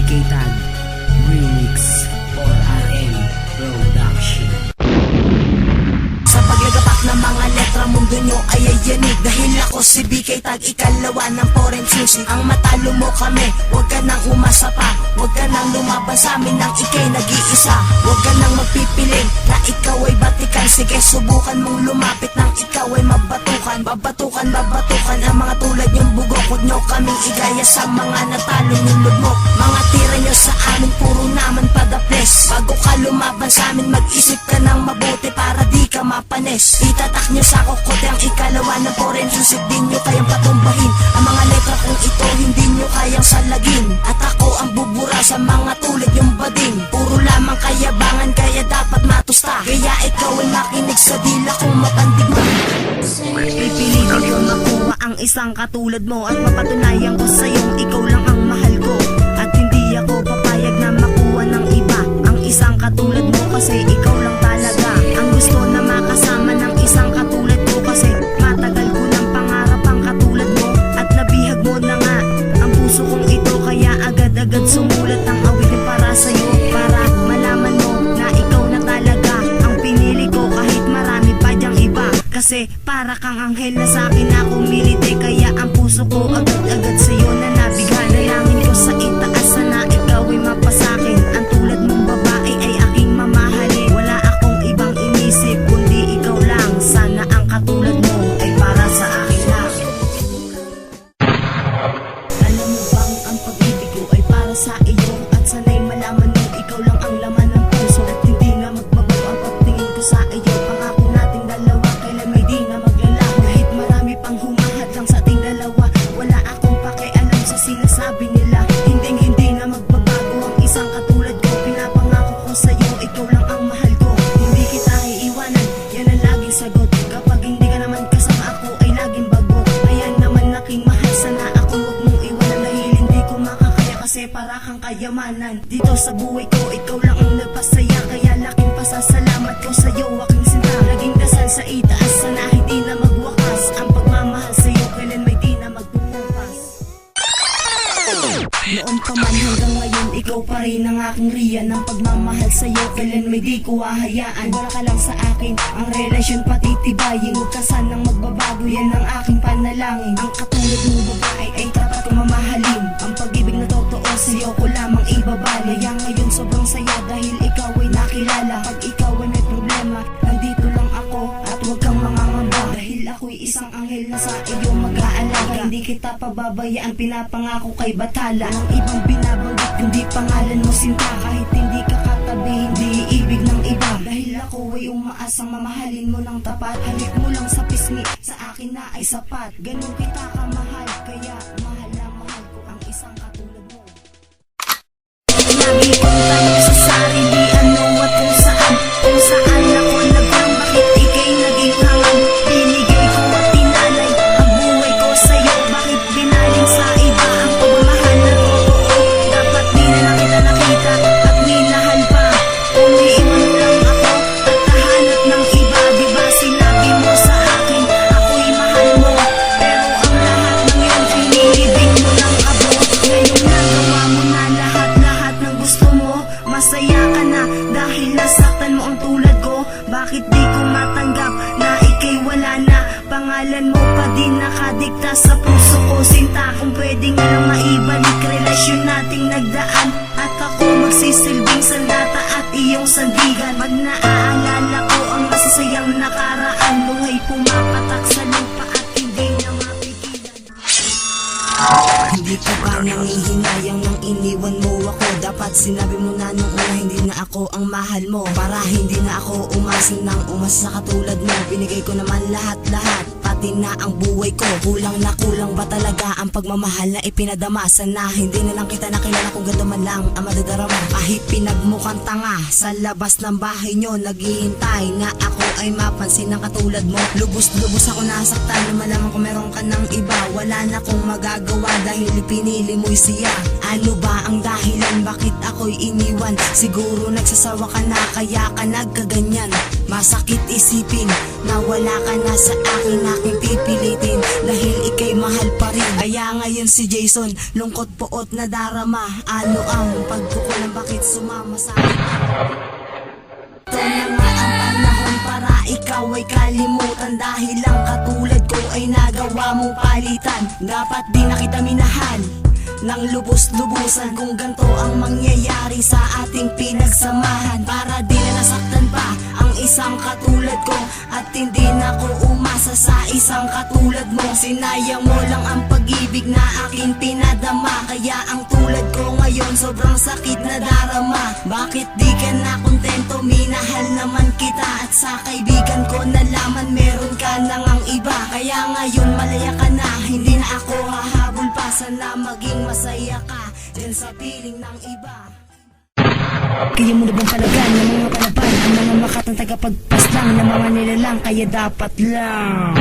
BK Tag Remix for RM Production. Sa paglagapak ng mga letra, mundo nyo ay yanig. Dahil ako si BK Tag, ikalawa ng foreign music. Ang matalo mo kami, huwag ka nang umasa pa. Huwag ka nang lumaban sa amin nang ikay nag-iisa. Huwag ka nang magpipiling na ikaw ay batikan. Sige, subukan mong lumapit nang ikaw ay mabatukan. Babatukan ang mga tulad yung bugok. Huwag nyo kaming igaya sa mga natalo yung lugmok. Mga tira nyo sa amin, puro naman padaples. Bago ka lumaban sa amin, mag-isip ka nang mabuti para di ka mapanes. Itatak nyo sa kokote ang ikalawa ng foreign music. Di nyo kayang patumbahin ang mga letra kung ito hindi nyo kayang salagin. At ako ang bubura sa mga tulad yung bading. Puro lamang kayabangan kaya dapat matusta. Kaya ikaw ay makinig sa dila kung mapandigma. Pipiliin ko makuha ang isang katulad mo at mapatunayan ko sa'yong ikaw lang ang mahal ko. At hindi ako papayag na makuha ng iba ang isang katulad mo, kasi ikaw lang talaga ang gusto na makasama ng isang katulad ko. Kasi matagal ko ng pangarap ang katulad mo at nabihag mo na nga ang puso kong ito. Kaya agad-agad sumulat ang awitin para sa'yo, para malaman mo na ikaw na talaga ang pinili ko kahit marami pa dyang iba. Kasi para kang anghel na sa'kin ako milite. Kaya ang puso ko agad-agad sa'yo na nabigha. Dalangin ko sa itaas na ikaw ay mapasakin. Ang tulad mong babae ay aking mamahalin. Wala akong ibang inisip kundi ikaw lang. Sana ang katulad mo ay para sa akin lang. Alam mo bang ang pag-ibig ko ay para sa iyo? At sana'y malaman mo ikaw lang ang laman ng puso. At hindi na magbabago ang pagtingin ko sa iyo. Pangako nating dalawa kailan may di na maglalaho. Kahit marami pang humahad lang sa ating dalawa, wala akong pakialam sa sinasabi nila. Hindi na magbabago ang isang katulad ko. Pinapangako ko sa'yo, ikaw lang ang mahal ko. Hindi kita iiwanan, yan ang laging sagot. Kapag hindi ka naman kasama ako ay laging bagot. Ayan naman aking mahal, sana ako huwag mong iwanan. Dahil hindi ko makakaya kasi para kang kayamanan. Dito sa buhay ko, ikaw lang ang nagpasaya. Kaya laking pasasalamat ko sa'yo, aking sinta. Naging dasal sa itaas, sana hindi na magwakas. Ang pagmamahal sa'yo, kailan may di na magbubukas. Noon pa man hanggang ngayon, ikaw pa rin ang aking riyan. Ang pagmamahal sa'yo, kailan may di ko hahayaan. Wala ka lang sa akin, ang relasyon patitibayin. Huwag ka sanang magbabago, yan ang aking panalangin. Ang katulad ng babae ay dapat kong mamahalin. Ang pag-ibig na totoo sa'yo ko lamang ibabali. Kaya ngayon sobrang saya dahil ikaw ay nakilala. Pag ikaw ay may problema, nandito lang ako at huwag kang mangangamba. Dahil ako'y isang anghel na sa iyo mag-aalaga. Hindi kita pababayaan, pinapangako kay Bathala. Ang ibang binabanggit, kundi pangalan mo sinta. Kahit hindi ka katabi, hindi ibig ng iba. Dahil ako ay umaasang mamahalin mo ng tapat. Halik mo lang sa pisngi, sa akin na ay sapat. Ganun kita kamahal, kaya mahal na mahal ko ang isang katulad mo. Lagi kong tanong sa sarili, ano at kung saan ako naglang, bakit ikay naging hangang. Binigay ko at tinalay ang buhay ko sa'yo. Bakit binaling sa iba ang pagmamahal na totoo? Dapat di na lang kita nakita at minahal pa. Umiiwan lang ako at nahanap ng iba. Diba sinabi mo sa akin, ako'y mahal mo. Pero ang lahat ng yun, pinilibing mo ng abot. Ngayon nagawa mo na lahat ng gusto mo. Masaya ka na dahil nasaktan mo ang tulad ko. Bakit di ko matanggap na ikay wala na? Pangalan mo pa din nakadikta sa puso ko. Sinta, kung pwede nga lang maibalik relasyon nating nagdaan. At ako magsisilbing sandata at iyong sandigan. Pag naaalala ko ang masasayang nakaraan, buhay pumapatak sa lupa at hindi na mapigilan. Hindi ko ba nangihinayang nang iniwan mo ako? Dapat sinabi mo na nung una hindi na ako ang mahal mo. Para hindi na ako umasin ng umasa katulad mo. Binigay ko naman lahat-lahat, pati na ang buhay ko. Kulang na kulang ba talaga ang pagmamahal na ipinadama? Sana hindi na lang kita nakilala kung ganda man lang ang madadarama. Kahit pinagmukhang tanga sa labas ng bahay nyo, naghihintay na ako ay mapansin ng katulad mo. Lubos-lubos ako nasaktan na malaman kung meron ka ng iba. Wala na akong magagawa dahil pinili mo'y siya. Ano ba ang dahilan dahilan bakit ako'y iniwan. Siguro nagsasawa ka na kaya ka nagkaganyan. Masakit isipin na wala ka na sa akin, aking pipilitin dahil ika'y mahal pa rin. Kaya ngayon si Jason, lungkot poot na darama. Ano ang pagkukulang, bakit sumama sa akin? Ito na nga ang panahon para ikaw ay kalimutan, dahil ang katulad ko ay nagawa mong palitan. Dapat di na kita minahal nang lubos-lubusan kung ganto ang mangyayari sa ating pinagsamahan. Para di na nasaktan pa ang isang katulad ko at hindi na ko umasa sa isang katulad mo. Sinayang mo lang ang pag-ibig na aking pinadama, kaya ang tulad ko ngayon sobrang sakit na darama. Bakit di ka na kontento? Minahal naman kita at sa kaibigan ko nalaman meron ka nang ang iba. Kaya ngayon malaya ka na, hindi na ako hahabol pa. Sana maging masaya ka dyan sa piling ng iba. Kaya mo na bang kalagan ng mga kalaban, ang mga makatang tagapagpaslang ng mga nilalang, kaya dapat lang